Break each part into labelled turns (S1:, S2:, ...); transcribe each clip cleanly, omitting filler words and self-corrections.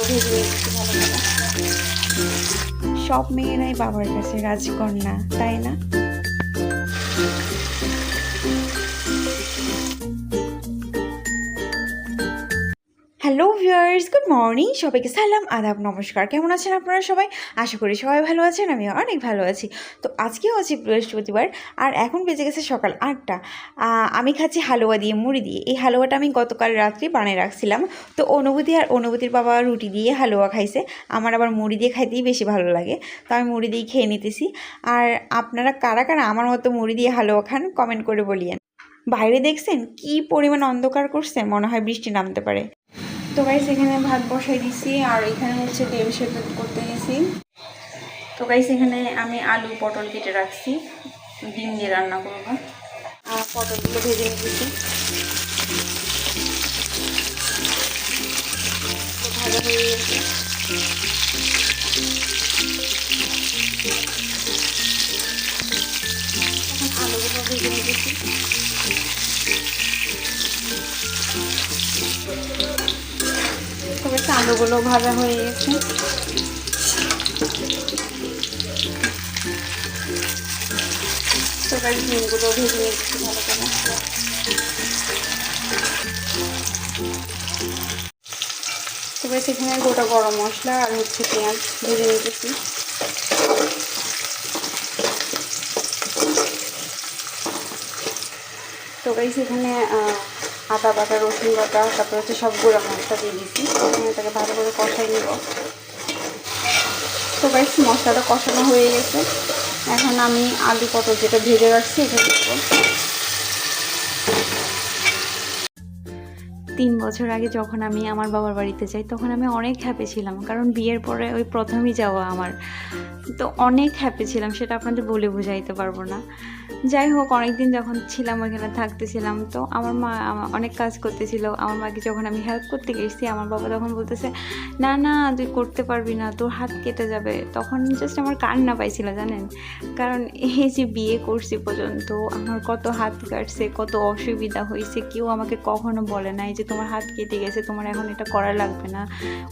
S1: ভেজে নিচ্ছি ভালো করে। সব মেয়েরাই বাবার কাছে রাজকন্যা, তাই না? Hello viewers, good morning. সবাইকে সালাম, আদাব, নমস্কার। কেমন আছেন আপনারা সবাই? আশা করি সবাই ভালো আছেন, আমিও অনেক ভালো আছি। তো আজকেও আছি বৃহস্পতিবার, আর এখন বেজে গেছে সকাল 8টা। আমি খাচ্ছি হালুয়া দিয়ে, মুড়ি দিয়ে। এই হালুয়াটা আমি গতকাল রাত্রি বানিয়ে রাখছিলাম। তো অনুভূতির বাবা রুটি দিয়ে হালুয়া খাইছে, আমার আবার মুড়ি দিয়ে খাইতেই বেশি ভালো লাগে, তো আমি মুড়ি দিয়ে খেয়ে নিতেছি। আর আপনারা কারা কারা আমার মতো মুড়ি দিয়ে হালুয়া খান কমেন্ট করে বলিয়েন। বাইরে দেখছেন কি পরিমাণ অন্ধকার করছে, মনে হয় বৃষ্টি নামতে পারে। তো গাইস এখানে ভাত বসাই দিছি, আর এখানে হচ্ছে ডিম সেদ্ধ করতে গেছি। তো গাইস এখানে আমি আলু পটল কেটে রাখছি, ডিম দিয়ে রান্না করব। আর পটলগুলো ভেজে নিতেছি, ভাজা হয়ে গেছে। এখন আলুগুলো ভেজে নিতেছি। তবে আলুগুলো ভাজা হয়ে গেছে। তো গাইস ডিমগুলো ভেজে নিচ্ছি ভালো করে। তবে সেখানে গোটা গরম মশলা আর হচ্ছে পেঁয়াজ ভেজে নিতেছি। তো গাইস এখানে আদা বাটা, রসুন বাটা, তারপরে হচ্ছে সব গুঁড়া মশলা দিয়ে দিচ্ছি। এটাকে ভালো করে কষাই নিব। তো গাইস মশলাটা কষানো হয়ে গেছে, এখন আমি আলু পটল যেটা ভেজে রাখছি এটা দেবো। 3 বছর আগে যখন আমি আমার বাবার বাড়িতে যাই, তখন আমি অনেক হ্যাপি ছিলাম, কারণ বিয়ের পরে ওই প্রথমই যাওয়া আমার। তো অনেক হ্যাপি ছিলাম, সেটা আপনাদের বলে বোঝাইতে পারবো না। যাই হোক, অনেকদিন যখন ছিলাম ওইখানে থাকতেছিলাম, তো আমার মা অনেক কাজ করতেছিল। আমার মাকে যখন আমি হেল্প করতে গেছি, আমার বাবা তখন বলতেছে, না না তুই করতে পারবি না, তোর হাত কেটে যাবে। তখন জাস্ট আমার কান্না পাইছিল জানেন, কারণ এই যে বিয়ে করছি পর্যন্ত আমার কত হাত কাটছে, কত অসুবিধা হয়েছে, কেউ আমাকে কখনো বলে নাই যে তোমার হাত কেটে গেছে, তোমার এখন এটা করা লাগবে না।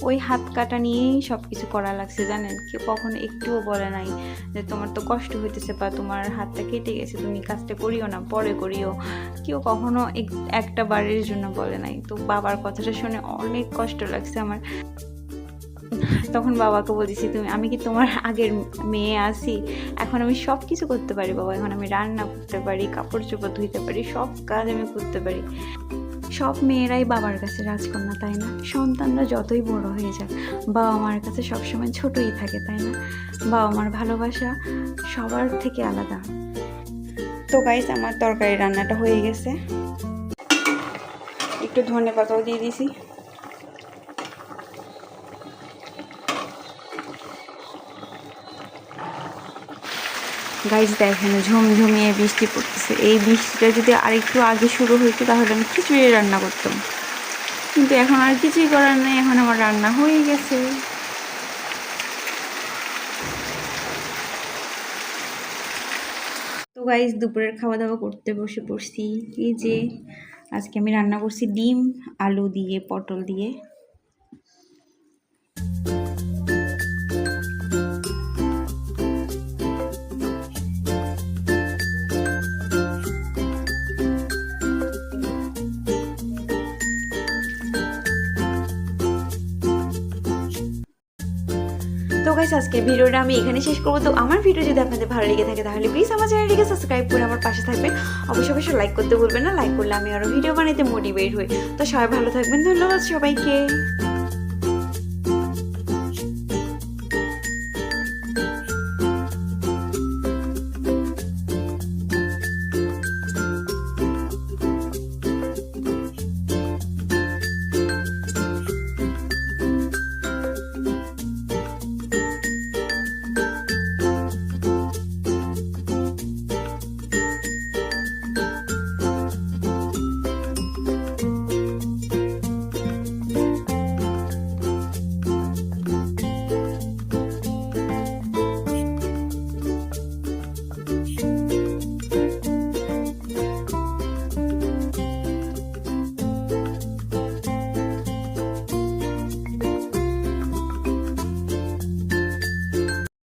S1: ওই হাত কাটা নিয়েই সব কিছু করা লাগছে জানেন, কেউ কখনো একটুও বলে নাই যে তোমার তো কষ্ট হইতেছে বা তোমার হাতটা কেটে গেছে, তুমি কাজটা করিও না, পরে করিও। কেউ কখনো একটা বারের জন্য বলে নাই। তো বাবার কথাটা শুনে অনেক কষ্ট লাগছে আমার। তখন বাবাকে বলেছি, আমি কি তোমার আগের মেয়ে আছি? এখন আমি সব কিছু করতে পারি বাবা, এখন আমি রান্না করতে পারি, কাপড় চোপড় ধুইতে পারি, সব কাজ আমি করতে পারি। সব মেয়েরাই বাবার কাছে রাজকন্যা, তাই না? সন্তানরা যতই বড় হয়ে যাক, বাবা মার কাছে সবসময় ছোটই থাকে, তাই না? বাবা মার ভালোবাসা সবার থেকে আলাদা। তো গাইস আমার তরকারি রান্নাটা হয়ে গেছে, একটু ধনে পাতাও দিয়ে দিছি। গাইস দেখেন ঝমঝমিয়ে বৃষ্টি পড়তেছে। এই বৃষ্টিটা যদি আরেকটু আগে শুরু হইতো তাহলে আমি খিচুড়ি রান্না করতাম, কিন্তু এখন আর কিছুই করার নেই, এখন আমার রান্না হয়ে গেছে। তো গাইস দুপুরের খাওয়া দাওয়া করতে বসে পড়ছি। এই যে আজকে আমি রান্না করছি ডিম আলু দিয়ে, পটল দিয়ে। তো গাইস আজকে ভিডিওটা আমি এখানে শেষ করবো। তো আমার ভিডিও যদি আপনাদের ভালো লেগে থাকে তাহলে প্লিজ আমার চ্যানেলটিকে সাবস্ক্রাইব করে আমার পাশে থাকবেন। অবশ্যই লাইক করতে ভুলবেন না, লাইক করলে আমি আরও ভিডিও বানাইতে মোটিভেট হই। তো সবাই ভালো থাকবেন, ধন্যবাদ সবাইকে।